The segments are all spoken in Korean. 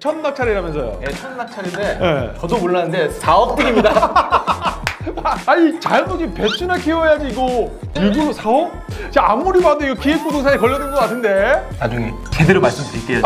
첫 낙찰이라면서요? 네, 첫 낙찰인데 네. 저도 몰랐는데 4억 딜입니다. 아니 자연노지 배추나 키워야지 이거 일부러 사오? 자 아무리 봐도 이거 기획부동산에 걸려든 것 같은데. 나중에 제대로 말씀드릴게요.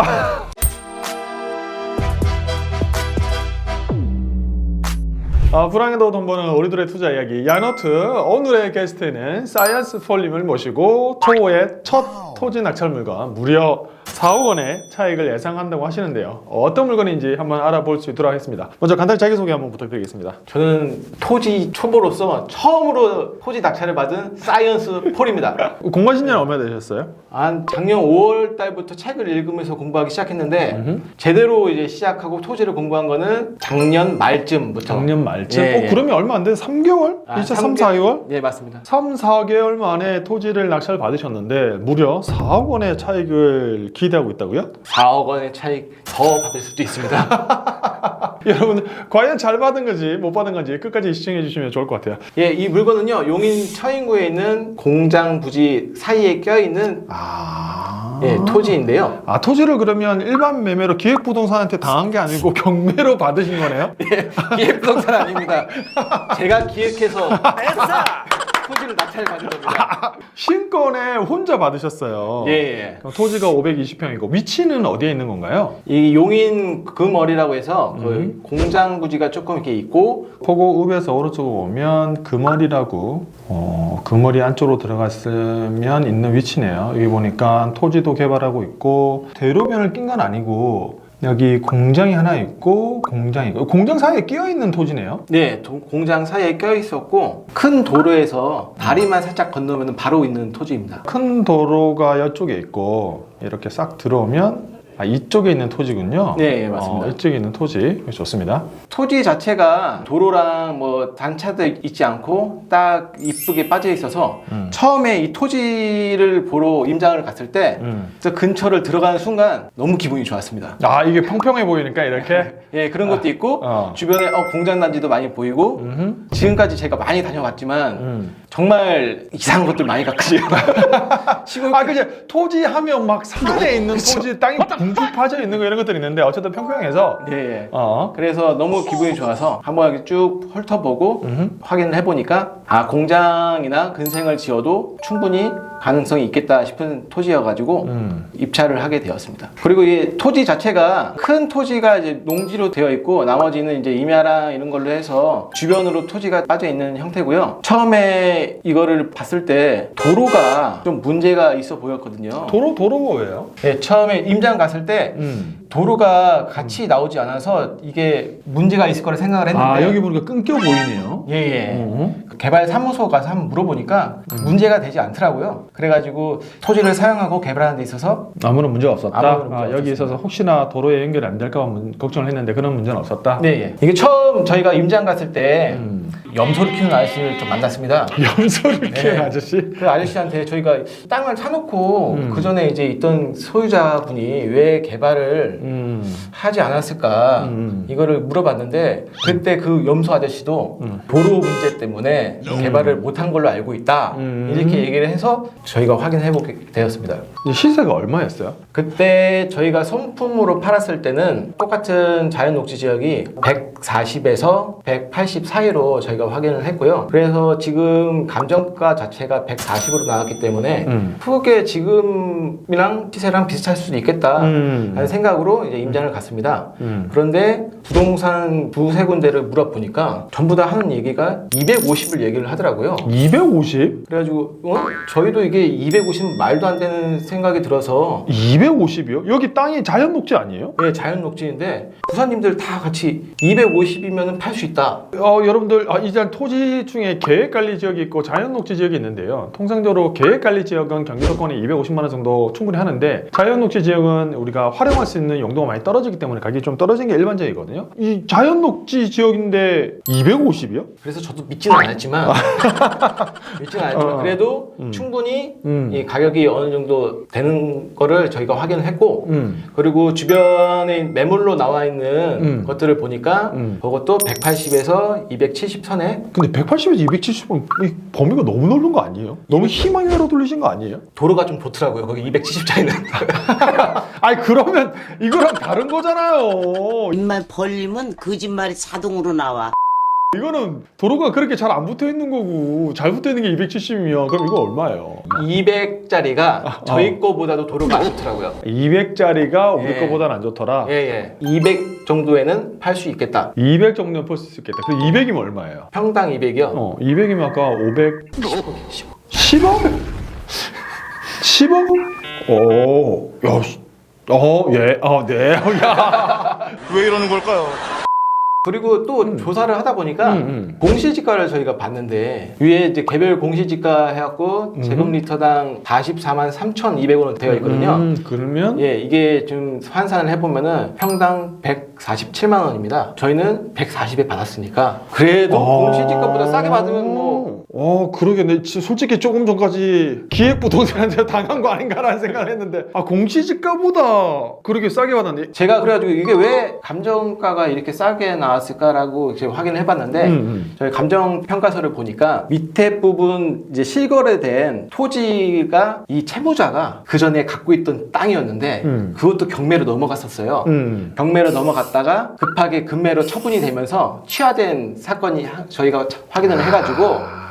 불황에도 돈 버는 우리들의 투자 이야기 야노트. 오늘의 게스트는 사이언스 폴님을 모시고 초보의 첫 토지 낙찰 물건 무려 4억 원의 차익을 예상한다고 하시는데요. 어떤 물건인지 한번 알아볼 수 있도록 하겠습니다. 먼저 간단히 자기소개 한번 부탁드리겠습니다. 저는 토지 초보로서 처음으로 토지 낙찰을 받은 사이언스 폴입니다. 공부하신 지는 얼마나 되셨어요? 한 작년 5월 달부터 책을 읽으면서 공부하기 시작했는데 제대로 이제 시작하고 토지를 공부한 거는 작년 말쯤부터. 작년 말쯤? 예, 예. 그러면 얼마 안 돼? 3개월? 3, 4개월? 네, 맞습니다. 3, 4개월 만에 토지를 낙찰 받으셨는데 무려 4억 원의 차익을 기대하고 있다고요? 4억 원의 차익 더 받을 수도 있습니다. 여러분 과연 잘 받은 건지 못 받은 건지 끝까지 시청해 주시면 좋을 것 같아요. 예, 이 물건은요, 용인 처인구에 있는 공장 부지 사이에 껴있는 예, 토지인데요. 토지를 그러면 일반 매매로 기획부동산한테 당한 게 아니고 경매로 받으신 거네요? 예, 기획부동산 아닙니다. 제가 기획해서 토지를 낙찰 받은 겁니다. 신권에 혼자 받으셨어요. 예, 예. 그럼 토지가 520평이고 위치는 어디에 있는 건가요? 이 용인 금어리라고 해서 그 공장 부지가 조금 이렇게 있고, 포고읍에서 오른쪽으로 오면 금어리라고 금어리 안쪽으로 들어갔으면 있는 위치네요. 여기 보니까 토지도 개발하고 있고 대로변을 낀 건 아니고 여기 공장이 하나 있고 공장 사이에 끼어 있는 토지네요. 네, 공장 사이에 껴 있었고 큰 도로에서 다리만 살짝 건너면 바로 있는 토지입니다. 큰 도로가 이쪽에 있고 이렇게 싹 들어오면 이쪽에 있는 토지군요. 네, 맞습니다. 이쪽에 있는 토지 좋습니다. 토지 자체가 도로랑 뭐 단차도 있지 않고 딱 이쁘게 빠져 있어서 처음에 이 토지를 보러 임장을 갔을 때 저 근처를 들어가는 순간 너무 기분이 좋았습니다. 이게 평평해 보이니까 이렇게. 예, 그런 것도 있고 주변에 공장 단지도 많이 보이고 지금까지 제가 많이 다녀봤지만 정말 이상한 것들 많이 갔거든요. 그죠. 토지 하면 막 산에 있는 토지 땅이 붕붕 파져 있는 거 이런 것들이 있는데 어쨌든 평평해서. 예, 예. 그래서 너무 기분이 좋아서 한번 이렇게 쭉 훑어보고 확인을 해보니까 공장이나 근생을 지어도 충분히 가능성이 있겠다 싶은 토지여가지고 입찰을 하게 되었습니다. 그리고 이 토지 자체가 큰 토지가 이제 농지로 되어 있고 나머지는 이제 임야랑 이런 걸로 해서 주변으로 토지가 빠져 있는 형태고요. 처음에 이거를 봤을 때 도로가 좀 문제가 있어 보였거든요. 도로가 왜요? 네, 처음에 임장 갔을 때 도로가 같이 나오지 않아서 이게 문제가 있을 거라 생각을 했는데 여기 보니까 끊겨 보이네요. 예. 개발 사무소 가서 한번 물어보니까 문제가 되지 않더라고요. 그래가지고 토지를 사용하고 개발하는 데 있어서 아무런 문제가 없었다. 아무런 문제가 여기 없었습니다. 있어서 혹시나 도로에 연결이 안 될까 봐 걱정을 했는데 그런 문제는 없었다. 네. 이게 처음 저희가 임장 갔을 때 염소를 키우는 아저씨를 좀 만났습니다. 염소를 키우는 아저씨? 그 아저씨한테 저희가 땅을 사놓고 그 전에 이제 있던 소유자분이 왜 개발을 하지 않았을까 이거를 물어봤는데 그때 그 염소 아저씨도 도로 문제 때문에 개발을 못한 걸로 알고 있다 이렇게 얘기를 해서 저희가 확인해보게 되었습니다. 시세가 얼마였어요? 그때 저희가 손품으로 팔았을 때는 똑같은 자연녹지 지역이 140에서 180 사이로 저희가 확인을 했고요. 그래서 지금 감정가 자체가 140으로 나왔기 때문에 크게 지금이랑 시세랑 비슷할 수도 있겠다 라는 생각으로 이제 임장을 갔습니다. 그런데 부동산 두세 군데를 물어보니까 전부 다 하는 얘기가 250을 얘기를 하더라고요. 250? 그래가지고 저희도 이게 250은 말도 안 되는 생각이 들어서 250이요? 여기 땅이 자연 녹지 아니에요? 예, 자연 녹지인데 부사님들 다 같이 250이면 팔 수 있다. 여러분들 이제 토지 중에 계획관리 지역이 있고 자연 녹지 지역이 있는데요. 통상적으로 계획관리 지역은 경기도권이 250만 원 정도 충분히 하는데 자연 녹지 지역은 우리가 활용할 수 있는 용도가 많이 떨어지기 때문에 가격이 좀 떨어진 게 일반적이거든요. 잠깐만요. 이 자연 녹지 지역인데 250이요? 그래서 저도 믿지는 않았지만 그래도 충분히 이 가격이 어느 정도 되는 거를 저희가 확인을 했고 그리고 주변에 매물로 나와 있는 것들을 보니까 그것도 180에서 270 선에. 근데 180에서 270은 이 범위가 너무 넓은 거 아니에요? 너무 희망으로 돌리신 거 아니에요? 도로가 좀 좋더라고요. 거기 270짜리는. 아니 그러면 이거랑 다른 거잖아요. 입만 벌리면 거짓말이 자동으로 나와. 이거는 도로가 그렇게 잘 안 붙어 있는 거고 잘 붙어 있는 게 270이면 그럼 이거 얼마예요? 200짜리가 저희 거보다도 도로가 안 좋더라고요. 200짜리가 우리 예. 거보다는 안 좋더라. 예. 200 정도에는 팔 수 있겠다. 200 정도는 풀 수 있겠다. 그 200이면 얼마예요? 평당 200이요. 200이면 아까 500 10억. 10억? 10억? 오, 야, 예, 네, 야. 왜 이러는 걸까요? 그리고 또 조사를 하다 보니까 공시지가를 저희가 봤는데 위에 이제 개별 공시지가 해갖고 제곱리터당 44만 3,200원은 되어 있거든요. 그러면 예, 이게 좀 환산을 해보면은 평당 147만 원입니다. 저희는 140에 받았으니까 그래도 공시지가보다 싸게 받으면 뭐. 그러게. 내 솔직히 조금 전까지 기획부동산한테 당한 거 아닌가라는 생각을 했는데, 공시지가보다 그렇게 싸게 받았는데. 제가 그래가지고 이게 왜 감정가가 이렇게 싸게 나왔을까라고 이제 확인을 해봤는데, 저희 감정평가서를 보니까 밑에 부분 이제 실거래된 토지가 이 채무자가 그 전에 갖고 있던 땅이었는데, 그것도 경매로 넘어갔었어요. 경매로 넘어갔다가 급하게 금매로 처분이 되면서 취하된 사건이 저희가 확인을 해가지고,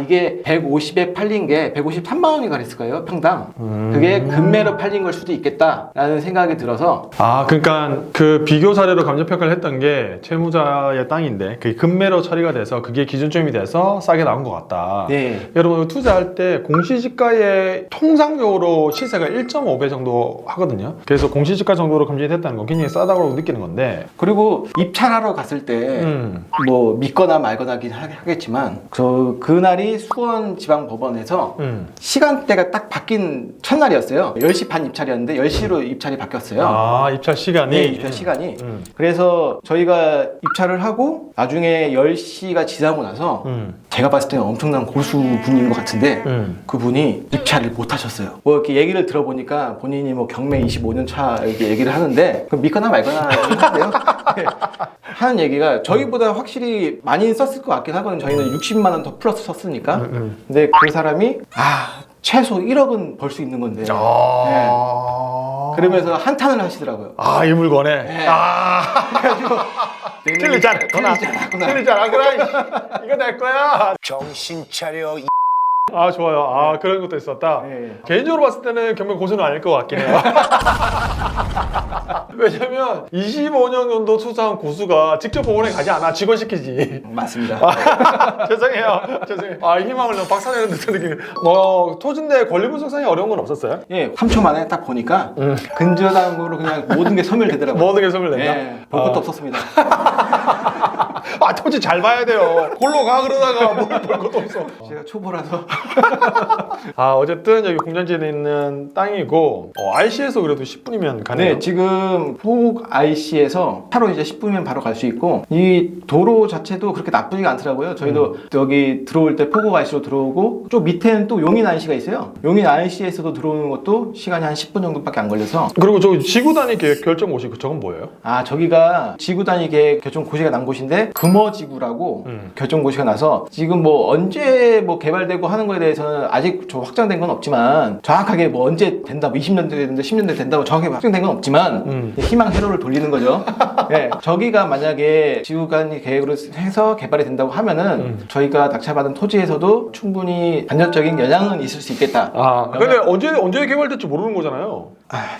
이게 150에 팔린 게 153만 원이 그랬을 거예요, 평당. 그게 금매로 팔린 걸 수도 있겠다라는 생각이 들어서. 그러니까 그 비교 사례로 감정평가를 했던 게 채무자의 땅인데 그게 금매로 처리가 돼서 그게 기준점이 돼서 싸게 나온 것 같다. 네. 여러분 투자할 때 공시지가의 통상적으로 시세가 1.5배 정도 하거든요. 그래서 공시지가 정도로 검증이 됐다는 건 굉장히 싸다고 느끼는 건데, 그리고 입찰하러 갔을 때 뭐 믿거나 말거나 하겠지만 그날이 수원지방법원에서 시간대가 딱 바뀐 첫날이었어요. 10시 반 입찰이었는데 10시로 입찰이 바뀌었어요. 입찰 시간이? 네, 입찰 시간이. 그래서 저희가 입찰을 하고 나중에 10시가 지나고 나서 제가 봤을 때는 엄청난 고수분인 것 같은데 그분이 입찰을 못 하셨어요. 뭐 이렇게 얘기를 들어보니까 본인이 뭐 경매 25년 차 이렇게 얘기를 하는데 믿거나 말거나 하는데요. 네. 하는 얘기가 저희보다 확실히 많이 썼을 것 같긴 하거든요. 저희는 60만 원 더 플러스 썼으니까. 근데 그 사람이 최소 1억은 벌 수 있는 건데. 네. 그러면서 한탄을 하시더라고요. 이 물건에? 네. 그래가지고 틀리지 않았구나. 그래, 이거 내 거야. 정신 차려. 좋아요. 그런 것도 있었다. 네. 개인적으로 봤을 때는 경매 고수는 아닐 것 같긴 해요. 왜냐면 25년 정도 투자한 고수가 직접 법원에 가지 않아. 직원 시키지. 맞습니다. 죄송해요. 희망을 너무 박살내는 듯한 느낌이. 토지인데 권리 분석상에 어려운 건 없었어요? 예, 3초 만에 딱 보니까 근저당으로 그냥 모든 게 소멸되더라고요. 모든 게 소멸된다? 예, 볼 것도 없었습니다. 토지 잘 봐야 돼요. 골로 가 그러다가 뭘 볼 것도 없어. 제가 초보라서. 어쨌든 여기 공장지에 있는 땅이고 IC에서 그래도 10분이면 가네요. 네, 지금 포국 IC에서 차로 이제 10분이면 바로 갈 수 있고 이 도로 자체도 그렇게 나쁘지가 않더라고요. 저희도 여기 들어올 때 포국 IC로 들어오고 좀 밑에는 또 용인 IC가 있어요. 용인 IC에서도 들어오는 것도 시간이 한 10분 정도밖에 안 걸려서. 그리고 저 지구 단위 계획 결정 고시 저건 뭐예요? 저기가 지구 단위 계획 결정 고시가 난 곳인데 금어지구라고 결정 고시가 나서 지금 뭐 언제 뭐 개발되고 하는 거에 대해서는 아직 확정된 건 없지만 정확하게 뭐 언제 된다, 뭐 20년 된다, 10년 된다고 정확하게 확정된 건 없지만 희망 회로를 돌리는 거죠. 네, 저기가 만약에 지구 단위 계획으로 해서 개발이 된다고 하면은 저희가 낙찰받은 토지에서도 충분히 간접적인 영향은 있을 수 있겠다. 근데 언제 개발될지 모르는 거잖아요.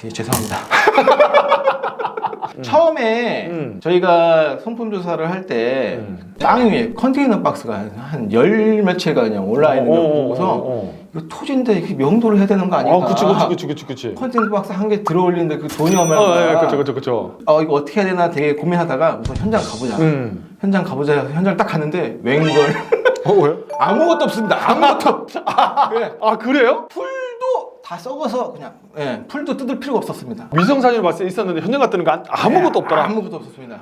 예, 죄송합니다. 처음에 저희가 성품 조사를 할 때 땅 위에 컨테이너 박스가 한 열 몇 채가 그냥 올라 있는 걸 보고서 이거 토지인데 이렇게 명도를 해야 되는 거 아닌가? 그치. 컨테이너 박스 한 개 들어올리는데 그 돈이 얼마나? 그쵸. 이거 어떻게 해야 되나 되게 고민하다가 우선 현장 가보자. 현장 가보자. 현장 딱 갔는데 웬걸? 왜요? 아무것도 없습니다. 아무것도. 그래요? 풀도 다 썩어서 그냥 풀도 뜯을 필요가 없었습니다. 위성 사진을 봤을 때 있었는데 현장 갔더니 아무것도 없더라. 아무것도 없었습니다.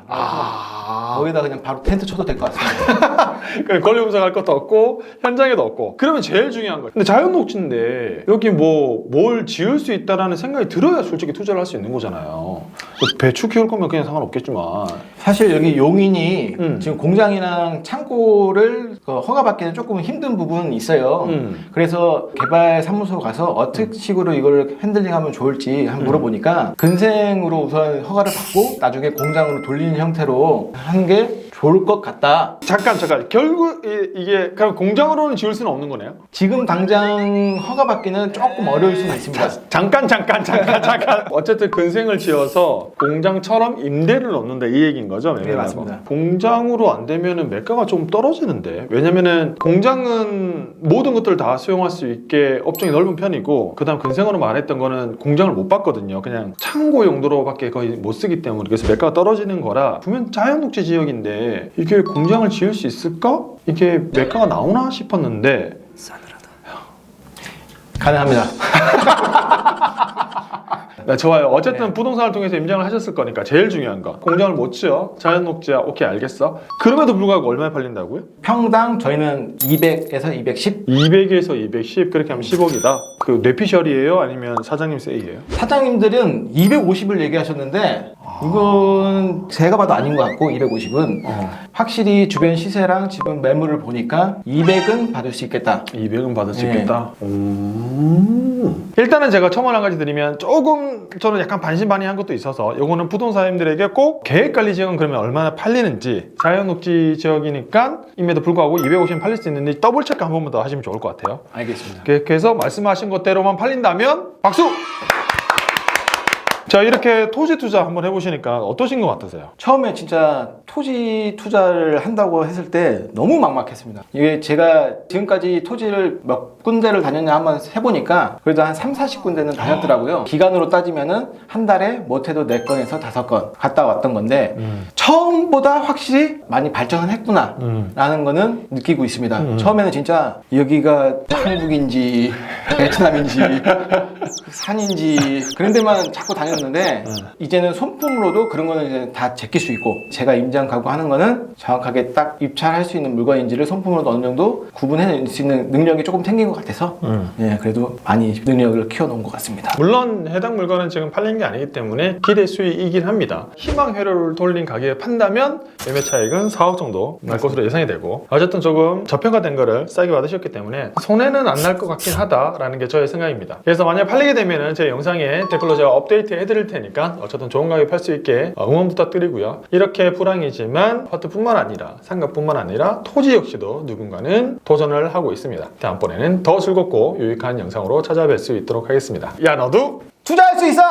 거기다 그냥 바로 텐트 쳐도 될 것 같습니다. 그러니까 권리 분석할 것도 없고 현장에도 없고. 그러면 제일 중요한 거예요. 근데 자연 녹지인데 여기 뭐 뭘 지을 수 있다라는 생각이 들어야 솔직히 투자를 할 수 있는 거잖아요. 배추 키울 거면 그냥 상관없겠지만. 사실 여기 용인이 지금 공장이랑 창고를 허가받기는 조금 힘든 부분은 있어요. 그래서 개발 사무소 가서 어떻게 식으로 이걸 핸들링하면 좋을지 한번 물어보니까 근생으로 우선 허가를 받고 나중에 공장으로 돌리는 형태로 하는 게 좋을 것 같다. 잠깐. 결국 이게 그럼 공장으로는 지을 수는 없는 거네요? 지금 당장 허가받기는 조금 어려울 수는 있습니다. 잠깐. 어쨌든 근생을 지어서 공장처럼 임대를 넣는다 이 얘기인 거죠? 네, 맞습니다. 공장으로 안 되면은 매가가 좀 떨어지는데. 왜냐면은 공장은 모든 것들을 다 수용할 수 있게 업종이 넓은 편이고, 그다음 근생으로 말했던 거는 공장을 못 받거든요. 그냥 창고 용도로밖에 거의 못 쓰기 때문에. 그래서 매가가 떨어지는 거라 분명 자연녹지 지역인데 이게 공장을 지을 수 있을까? 이게 매가가 나오나 싶었는데 가능합니다. 네, 좋아요. 어쨌든 부동산을 통해서 임장을 하셨을 거니까 제일 중요한 거 공장을 못 지어 자연 녹지야. 오케이 알겠어. 그럼에도 불구하고 얼마에 팔린다고요? 평당 저희는 200에서 210. 200에서 210 그렇게 하면 10억이다. 그 뇌피셜이에요? 아니면 사장님 세이예요? 사장님들은 250을 얘기하셨는데 이건 제가 봐도 아닌 것 같고 250은 확실히 주변 시세랑 지금 매물을 보니까 200은 받을 수 있겠다. 200은 받을 수 있겠다. 일단은 제가 첨언 한 가지 드리면 조금 저는 약간 반신반의한 것도 있어서 요거는 부동산님들에게 꼭 계획관리 지역은 그러면 얼마나 팔리는지, 자연녹지 지역이니까 임에도 불구하고 250은 팔릴 수 있는지 더블 체크 한 번만 더 하시면 좋을 것 같아요. 알겠습니다. 그래서 말씀하신 것대로만 팔린다면 박수! 자, 이렇게 토지 투자 한번 해보시니까 어떠신 것 같으세요? 처음에 진짜 토지 투자를 한다고 했을 때 너무 막막했습니다. 이게 제가 지금까지 토지를 몇 군데를 다녔냐 한번 해보니까 그래도 한 3, 40군데는 다녔더라고요. 기간으로 따지면은 한 달에 못해도 4건에서 5건 갔다 왔던 건데 처음보다 확실히 많이 발전을 했구나 라는 거는 느끼고 있습니다. 처음에는 진짜 여기가 한국인지 베트남인지 산인지 그런 데만 자꾸 다녔는데 이제는 손품으로도 그런 거는 이제 다 제낄 수 있고, 제가 임장 가고 하는 거는 정확하게 딱 입찰할 수 있는 물건인지를 손품으로도 어느 정도 구분해낼 수 있는 능력이 조금 생긴 것 같아서 예, 그래도 많이 능력을 키워놓은 것 같습니다. 물론 해당 물건은 지금 팔린 게 아니기 때문에 기대 수익이긴 합니다. 희망 회로를 돌린 가격에 판다면 매매 차익은 4억 정도 날 것으로 예상이 되고, 어쨌든 조금 저평가된 거를 싸게 받으셨기 때문에 손해는 안 날 것 같긴 하다라는 게 저의 생각입니다. 그래서 만약 팔리게 되면은 제 영상에 댓글로 제가 업데이트 해드릴 테니까 어쨌든 좋은 가격에 팔 수 있게 응원 부탁드리고요. 이렇게 불황이지만 아파트뿐만 아니라 상가뿐만 아니라 토지 역시도 누군가는 도전을 하고 있습니다. 다음번에는 더 즐겁고 유익한 영상으로 찾아뵐 수 있도록 하겠습니다. 야, 너도 투자할 수 있어!